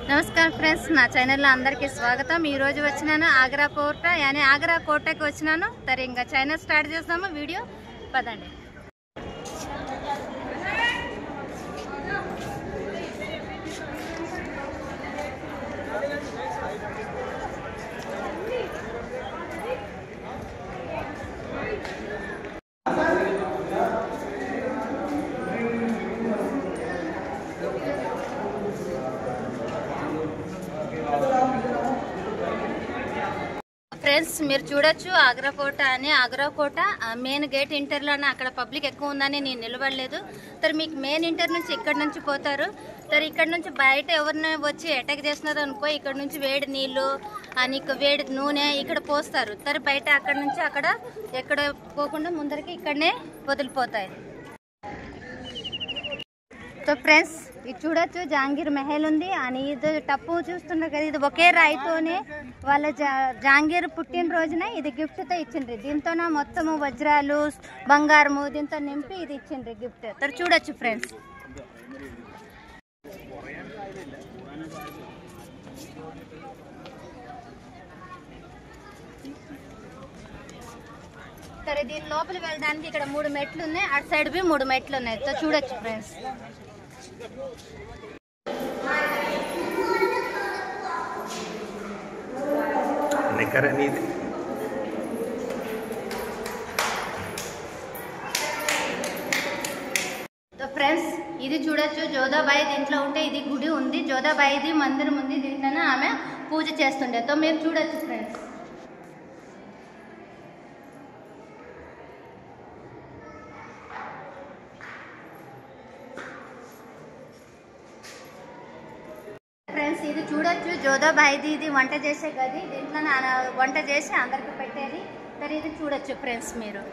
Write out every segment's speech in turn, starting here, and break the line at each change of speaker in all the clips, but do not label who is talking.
नमस्कार फ्रेंड्स ना चैनल अंदर की स्वागतम वच्चिनानु आग्रा कोट यानी आग्रा कोटकी वच्चिनानु तर इंका चैनल स्टार्ट चेस्तामु वीडियो पदंडी। ఫ్రెండ్స్ మీరు చూడొచ్చు ఆగ్రా కోట అని ఆగ్రా కోట మెయిన్ గేట్ ఇంటర్లోనే అక్కడ పబ్లిక్ ఎక్కువ ఉందని నేను నిలబడలేదు। तर మీకు మెయిన్ ఇంటర్ నుంచి ఇక్కడ నుంచి పోతారు। तर ఇక్కడ నుంచి బయట ఎవరిని వచ్చి అటాక్ చేస్తున్నారు అనుకో ఇక్కడ నుంచి వేడి నీళ్లు అని వేడి నూనె ఇక్కడ పోస్తారు। तर బయట అక్కడ నుంచి అక్కడ ఎక్కడ పోకుండా ముందరికి ఇక్కడనే వదిలిపోతాయి। तो फ्रेंड्स ఇది చూడొచ్చు జహాంగీర్ మహల్ ఉంది అని ఇది టప్పు చూస్తున్నారు కదా ఇది ఒకే రాయితోనే వాళ్ళ జహాంగీర్ పుట్టిన రోజున ఇది గిఫ్ట్ తో ఇచ్చిండ్రు। దీంతోన మొత్తం వజ్రాలు బంగారము దీంతో నింపి ఇది ఇచ్చిండ్రు గిఫ్ట్। तर చూడొచ్చు ఫ్రెండ్స్ तर దీని లోపల వెళ్ళడానికి ఇక్కడ 3 మెట్లు ఉన్నాయి అటు సైడ్ బి 3 మెట్లు ఉన్నాయి। तो చూడొచ్చు ఫ్రెండ్స్ तो फ्रेंड्स ఇది చూడొచ్చు జోధాబాయి దీంట్లో ఉంటే ఇది గుడి ఉంది జోధాబాయిది మందిరం ఉంది దీంట్లోనే ఆమె పూజ చేస్తుండే। तो మీరు చూడొచ్చు ఫ్రెండ్స్ ఫ్రెండ్స్ ఇది చూడొచ్చు జోధాబాయిది ఇది వంట చేసే గది దీంట్లోనే వంట చేసి అందరికి పెట్టేది। तर ఇది చూడొచ్చు ఫ్రెండ్స్ మీరు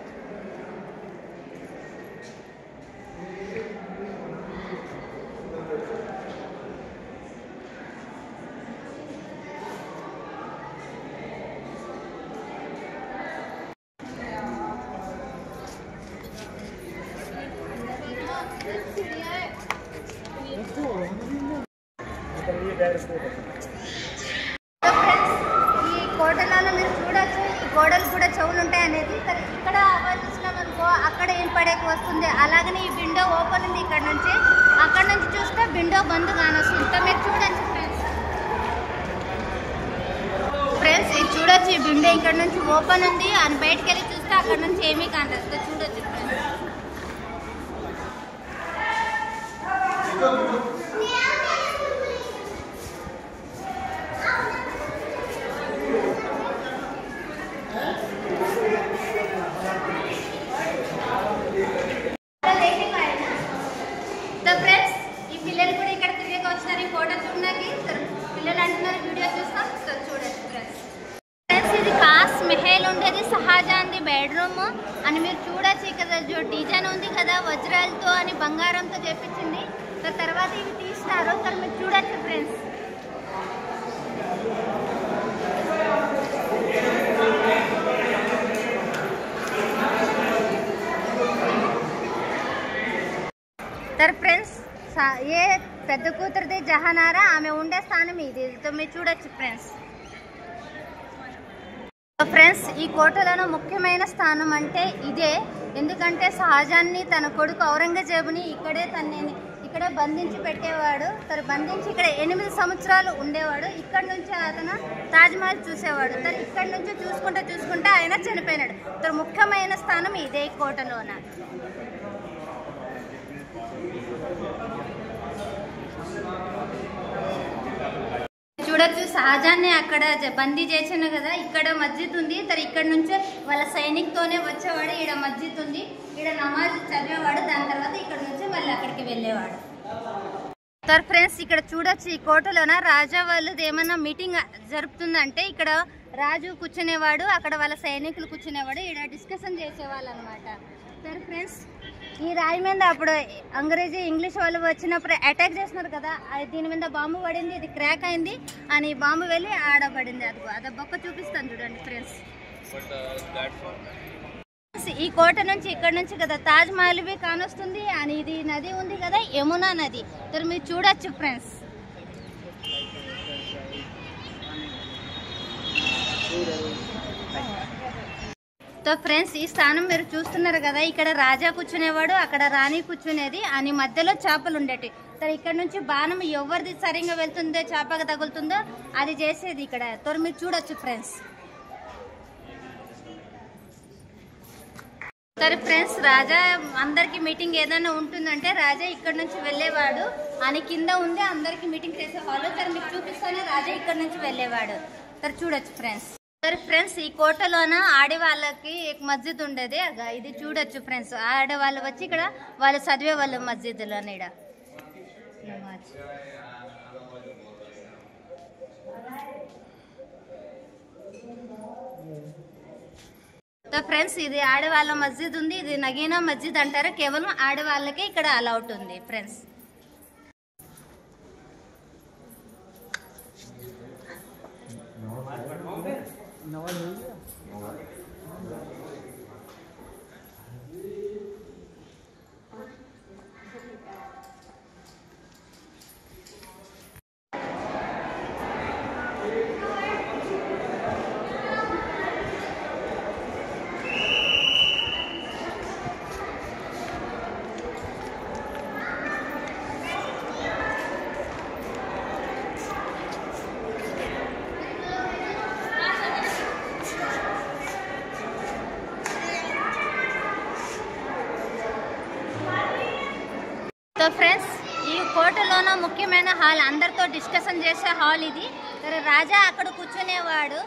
ఈ కోటలలో మీరు చూడొచ్చు ఈ గోడలు కూడా చెవులు ఉంటాయి అనేది। ఇక్కడ ఆవాజ్ చూసినామనుకో అక్కడ ఏం పడేకి వస్తుంది అలాగనే ఈ విండో ఓపెన్ ఉంది ఇక్కడ నుంచి అక్కడ నుంచి చూస్తే విండో బంద్ కానొస్తుంది। तो మీరు చూడొచ్చు ఫ్రెండ్స్ ఇది చూడొచ్చు ఈ విండో ఇక్కడ నుంచి ఓపెన్ ఉంది అని బయటకు వెళ్ళి చూస్తే అక్కడ నుంచి ఏమీ కానొస్తుంది। तो చూడొచ్చు ఫ్రెండ్స్ तो फ्रेंड्स ఈ పిల్లలు కూడా ఇక్కడ తిరిగి వచ్చారు ఈ ఫోటో చూడడానికి। పిల్లలు అంటున్నారు వీడియో చూస్తాం। तो చూడండి ఫ్రెండ్స్ ఇది ఖాస్ మహల్ ఉండేది షాజహాన్ది బెడ్రూమ్ అని మీరు చూడొచ్చు ఇక్కడ जो డిజైన్ ఉంది కదా వజ్రాలతో అని బంగారంతో చేపించింది। తర్వాత ఇవి తీస్తారు। మీరు చూడొచ్చు ఫ్రెండ్స్ तर फ्रेंड्स ये పెద్ద కూతురుది జహానారా ఆమె ఉండే స్థానం ఇది। तो మీరు చూడొచ్చు ఫ్రెండ్స్ ఫ్రెండ్స్ ఈ కోటలోని ముఖ్యమైన స్థానం అంటే ఇదే ఎందుకంటే షాజహాన్ని తన కొడుకు ఔరంగజేబుని ఇక్కడే బంధించి పెట్టేవాడు। तर బంధించి ఇక్కడ 8 సంవత్సరాలు ఉండేవాడు। ఇక్కడ నుంచి అతను తాజ్మహల్ చూసేవాడు। तर ఇక్కడ నుంచి చూసుకుంటా ఆయన చనిపోయినాడు। तर ముఖ్యమైన స్థానం ఇదే కోటలోన। చూడొచ్చు షాజహాన్ని అక్కడ బందీ చేసాను కదా ఇక్కడ మస్జిద్ ఉంది। तर ఇక్కడ నుంచి వాళ్ళ సైనికుతోనే వచ్చేవాడు ఈడ మస్జిద్ ఉంది ఈడ నమాజ్ చదివేవాడు దాని తర్వాత ఇక్కడ నుంచి మళ్ళీ అక్కడికి వెళ్ళేవాడు। तर ఫ్రెండ్స్ ఇక్కడ చూడొచ్చు ఈ కోటలోన రాజా వాళ్ళది ఏమన్నా మీటింగ్ జరుపుతుందంటే ఇక్కడ రాజు కూర్చునేవాడు అక్కడ వాళ్ళ సైనికులు కూర్చునేవాడు ఈడ డిస్కషన్ చేసేవాళ్ళు అన్నమాట। तर ఫ్రెండ్స్ ఈ రాయి మీద అప్పుడు అంగ్రేజీ ఇంగ్లీష్ వాళ్ళు వచ్చినప్పుడు అటాక్ చేస్తున్నారు కదా దీని మీద బాంబు పడింది ఇది క్రాక్ అయింది అని బాంబు వెళ్ళి ఆడబడింది। అది బొక్క చూపిస్తాను చూడండి ఫ్రెండ్స్ ఈ కోట నుంచి ఇక్కడ నుంచి కదా తాజ్ మహల్ भी కానొస్తుంది అని ఇది నది ఉంది కదా యమునా నది तर మీరు చూడొచ్చు ఫ్రెండ్స్। तो फ्रेंड्स ఈ స్థానం మీరు చూస్తున్నారు కదా ఇక్కడ రాజా కూర్చునేవాడు అక్కడ రాణి కూర్చునేది అని మధ్యలో చేపలు ఉండేటి तर ఇక్కడ నుంచి బాణం ఎవరిది సరిగ్గా వెళ్తుందో చేపకు తగులుతుందో అది చేసేది ఇక్కడ तो మీరు చూడొచ్చు ఫ్రెండ్స్ तर ఫ్రెండ్స్ రాజా అందరికి మీటింగ్ ఏదైనా ఉంటుందంటే రాజా ఇక్కడ నుంచి వెళ్ళేవాడు అని కింద ఉంది అందరికి మీటింగ్ చేసే హాల్ तर మీకు చూపిస్తానే రాజా ఇక్కడ నుంచి వెళ్ళేవాడు तर చూడొచ్చు ఫ్రెండ్స్ तर ఫ్రెండ్స్ ఈ కోటలోన ఆడవాళ్ళకి ఒక మస్జిద్ ఉండేది ఇది చూడొచ్చు ఫ్రెండ్స్ ఆడవాళ్ళు వచ్చి ఇక్కడ వాళ్ళు చదివే వాళ్ళు మస్జిద్లోనే ఇక్కడ तो ఫ్రెండ్స్ ఇది ఆడవాళ్ళ మస్జిద్ ఉంది ఇది నగీనా మస్జిద్ అంటారు కేవలం ఆడవాళ్ళకే ఇక్కడ అలౌట్ ఉంది ఫ్రెండ్స్ तो फ्रेंड्स ఈ కోటలోన ముఖ్యమైన హాల్ అందరితో డిస్కషన్ చేసే హాల్ ఇది రాజా అక్కడ కూర్చునేవాడు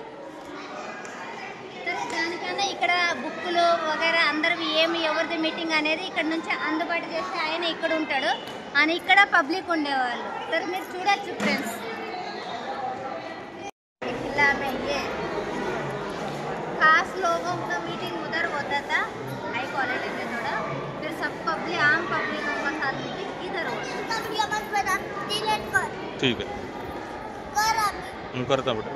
దానికన్నా ఇక్కడ బుక్కులు వగైరా అందరివి ఏమి ఎవరిది మీటింగ్ అనేది ఇక్కడ నుంచి అందుబాటు చేస్తే ఆయన ఇక్కడ ఉంటాడు అని ఇక్కడ పబ్లిక్ ఉండేవాళ్ళు तर మీరు చూడొచ్చు ఫ్రెండ్స్ किला में ये खास लोगों का मीटिंग उधर होता था हाई क्वालिटी में थोड़ा फिर सब पब्लिक आम पब्लिकों का साथ मीटिंग इधर होता
ठीक है करता बेटा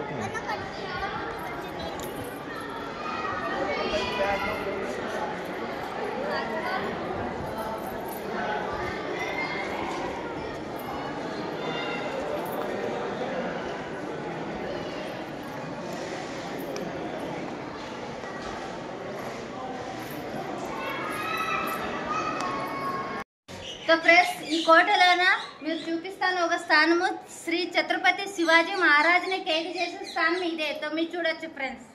तो फ्रेंड्स ఈ కోటలోన మీరు చూపిస్తాను ఒక స్థానము శ్రీ ఛత్రపతి శివాజీ మహారాజ్ ని ఖైదు చేసిన స్థానం ఇదే तो మీరు చూడొచ్చు ఫ్రెండ్స్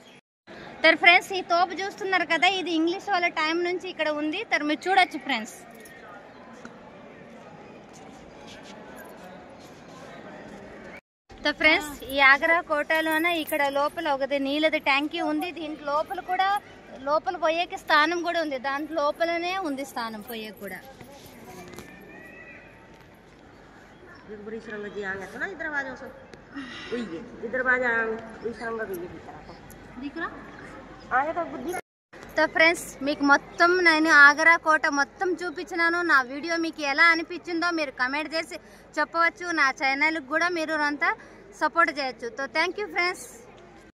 तर ఫ్రెండ్స్ ఈ తోపు చూస్తున్నారు కదా ఇది ఇంగ్లీష్ వాళ్ళ టైం నుంచి ఇక్కడ ఉంది तर మీరు చూడొచ్చు ఫ్రెండ్స్ तो ఫ్రెండ్స్ ఈ ఆగ్రా కోటలోన ఇక్కడ లోపల ఒకది నీలది ట్యాంకీ ఉంది దీంట్లో లోపల కూడా లోపల పోయేకి స్థానం కూడా ఉంది దాంట్లో లోపలనే ఉంది స్థానం పోయే కూడా
बड़ी सरंगा जी आगे तो ना दरवाजा से वही है दरवाजा वही सरंगा भी दिख रहा
दिख रहा
आगे तो बुद्धि
तो ఫ్రెండ్స్ మీకు మొత్తం నేను ఆగ్రా కోట మొత్తం చూపించినాను నా వీడియో మీకు ఎలా అనిపించిందో మీరు కమెంట్ చేసి చెప్పవచ్చు నా ఛానల్కి కూడా మీరు అంతా సపోర్ట్ చేయొచ్చు तो थैंक यू फ्रेंड्स